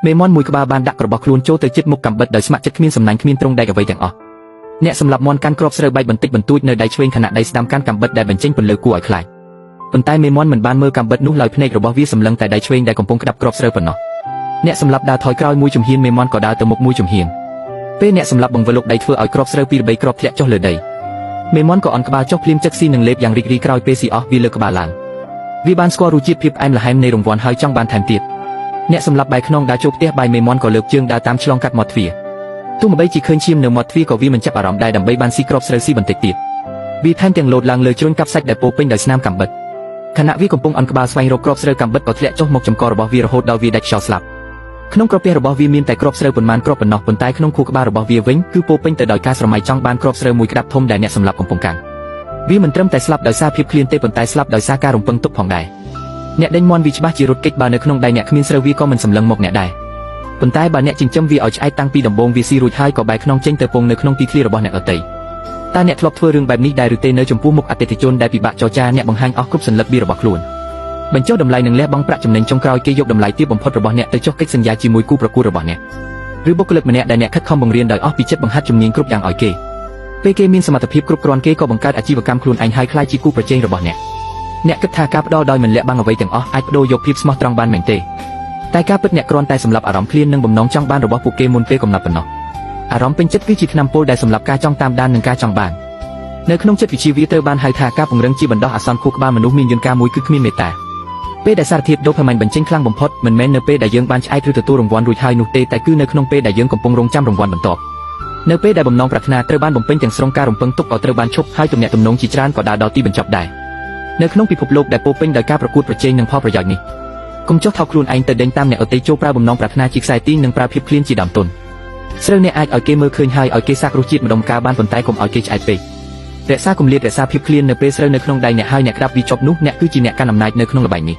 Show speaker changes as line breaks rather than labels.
មេមន់មួយក្បាលបានដាក់ក្របោះខ្លួនចូលទៅជិតមុខកាំបិតដោយស្ម័គ្រចិត្តគ្មានសំណាញ់គ្មានទ្រង់ដែកអ្វីទាំងអស់អ្នកសម្លាប់មន់កាន់គ្រាប់ស្រូវបែកបន្តិចបន្តួចនៅដៃឆ្វេងខណៈដៃស្ដាំកាន់កាំបិតដែលបញ្ចេញពន្លឺគួរឲ្យខ្លាចប៉ុន្តែមេមន់មិនបានមើលកាំបិតនោះឡើយភ្នែករបស់វាសម្លឹងតែដៃឆ្វេងដែលកំពុងក្តាប់គ្រាប់ស្រូវប៉ុណ្ណោះអ្នកសម្លាប់ដើរថយក្រោយមួយជំហានមេមន់ក៏ដើរទៅមុខមួយជំហានពេលអ្នកសម្លាប់បង្វិលលោកដីធ្វើឲ្យគ្រាប់ស្រូវពីរបីគ្រាប់ធ្លាក់ចុះលើដីមេមន់ក៏អន់ក្បាលចុះភ្លាមចឹកស៊ីនឹងលេបយ៉ាងរីករាយក្រោយពេលស៊ីអស់វាលើកក្បាលឡើងវាបានស្គាល់រសជាតិភាពផ្អែមល្ហែមនៃរង្វាន់ហើយចង់បានថែមទៀតអ្នកសម្លាប់បែកខ្នងដើរចូលផ្ទះបាយមេមន់ក៏លើកជើងដើរតាមឆ្លងកាត់មាត់ទ្វារទោះបីជាឃើញឈាមនៅមាត់ទ្វារក៏វាមិនចាប់អារម្មណ៍ដែរដើម្បីបានស៊ីគ្រាប់ស្រូវស៊ីបន្តិចទៀតវាថែមទាំងលោតឡើងលើជ្រុញកាប់សាច់ដែលពោពេញដោយស្នាមកាំបិតខណៈវាកំពុងអន់ក្បាលស្វែងរកគ្រាប់ស្រូវកាំបិតក៏ធ្លាក់ចុះមកចំករបស់វារហូតដល់វាដាច់ខ្យល់ស្លាប់ក្នុងក្រពះរបស់វាមានតែគ្រាប់ស្រូវប៉ុន្មានគ្រាប់ប៉ុណ្ណោះប៉ុន្តែក្នុងខួរក្បាលរបស់វាវិញគឺពោពេញទៅដោយការស្រមៃចង់បានគ្រាប់ស្រូវមួយក្តាប់ធំដែលអ្នកសម្លាប់កំពុងកាន់វាមិនត្រឹមតែស្លាប់ដោយសារភាពឃ្លានទេប៉ុន្តែស្លាប់ដោយសារការរំពឹងទុកផងដែរអ្នកដេញមន់វាច្បាស់ជារត់គេចបើនៅក្នុងដៃអ្នកគ្មានស្រូវវាក៏មិនសម្លឹងមកអ្នកដែរប៉ុន្តែបើអ្នកចិញ្ចឹមវាឲ្យឆ្អែតតាំងពីដំបូងវាស៊ីរួចហើយក៏បែកខ្នងចេញទៅពងនៅក្នុងទីធ្លារបស់អ្នកដទៃតើអ្នកធ្លាប់ធ្វើរឿងបែបនេះដែរឬទេនៅចំពោះមុខអតិថិជនដែលពិបាកចរចាអ្នកបង្ហាញអស់គ្រប់សញ្ញាបត្ររបស់ខ្លួនបញ្ចុះតម្លៃនិងលះបង់ប្រាក់ចំណេញចុងក្រោយគេយកតម្លៃទាបបំផុតរបស់អ្នកទៅចុះកិច្ចសន្យាជាមួយគូប្រកួតរបស់អ្នកឬបុគ្គលិកម្នាក់ដែលអ្នកខិតខំបង្រៀនដោយអស់ពីចិត្តបង្ហាត់ជំនាញគ្រប់យ៉ាងឲ្យគេពេលគេមានសមត្ថភាពគ្រប់គ្រាន់គេក៏បង្កើតអាជីវកម្មខ្លួនឯងហើយក្លាយជាគូប្រជែងរបស់អ្នកគិតថាការផ្ដោតដោយមិនលាក់បាំងអ្វីទាំងអស់អាចបដូរយកភាពស្មោះត្រង់បានមែនទេតែការពិតអ្នកគ្រាន់តែសម្លាប់អារម្មណ៍ឃ្លាននិងបំណងចង់បានរបស់ពួកគេមុនពេលកំណត់ប៉ុណ្ណោះអារម្មណ៍ពេញចិត្តគឺជាថ្នាំពុលដែលសម្លាប់ការចង់តាមដាននិងការចង់បាននៅក្នុងចិត្តវិទ្យាវាត្រូវបានហៅថាការពង្រឹងជាបណ្ដោះអាសន្នខួរក្បាលមនុស្សមានយន្តការមួយគឺគ្មានមេត្តាពេលដែលសារធាតុដូផាមីនបញ្ចេញខ្លាំងបំផុតមិនមែននៅពេលដែលយើងបានឆ្អែតឬទទួលរង្វាន់រួចហើយនោះទេតែគឺនៅក្នុងពេលដែលយើងកំពុងរងចាំរង្វាន់បន្ទាប់នៅពេលដែលបំណងប្រាថ្នាត្រូវបានបំពេញទាំងស្រុងការរំពឹងទុកក៏ត្រូវបានឈប់ហើយទំនាក់ទំនងជាច្រើនក៏ដើរដល់ទីបញ្ចប់ដែរនៅក្នុងពិភពលោកដែលពោពេញដោយការប្រកួតប្រជែងនិងផលប្រយោជន៍នេះកុំចុះថោកខ្លួនឯងទៅដេញតាមអ្នកដទៃចូលប្រើបំណងប្រាថ្នាជាខ្សែទីងនិងប្រើភាពឃ្លានជាដើមទុនស្រូវអ្នកអាចឲ្យគេមើលឃើញហើយឲ្យគេសាករសជាតិម្ដុំការបានប៉ុន្តែកុំឲ្យគេឆ្អែតពេករក្សាគម្លាតរក្សាភាពឃ្លាននៅពេលស្រូវនៅក្នុងដៃអ្នកហើយអ្នកក្តាប់វាជាប់នោះអ្នកគឺជាអ្នកកាន់អំណាចនៅក្នុងល្បែងនេះ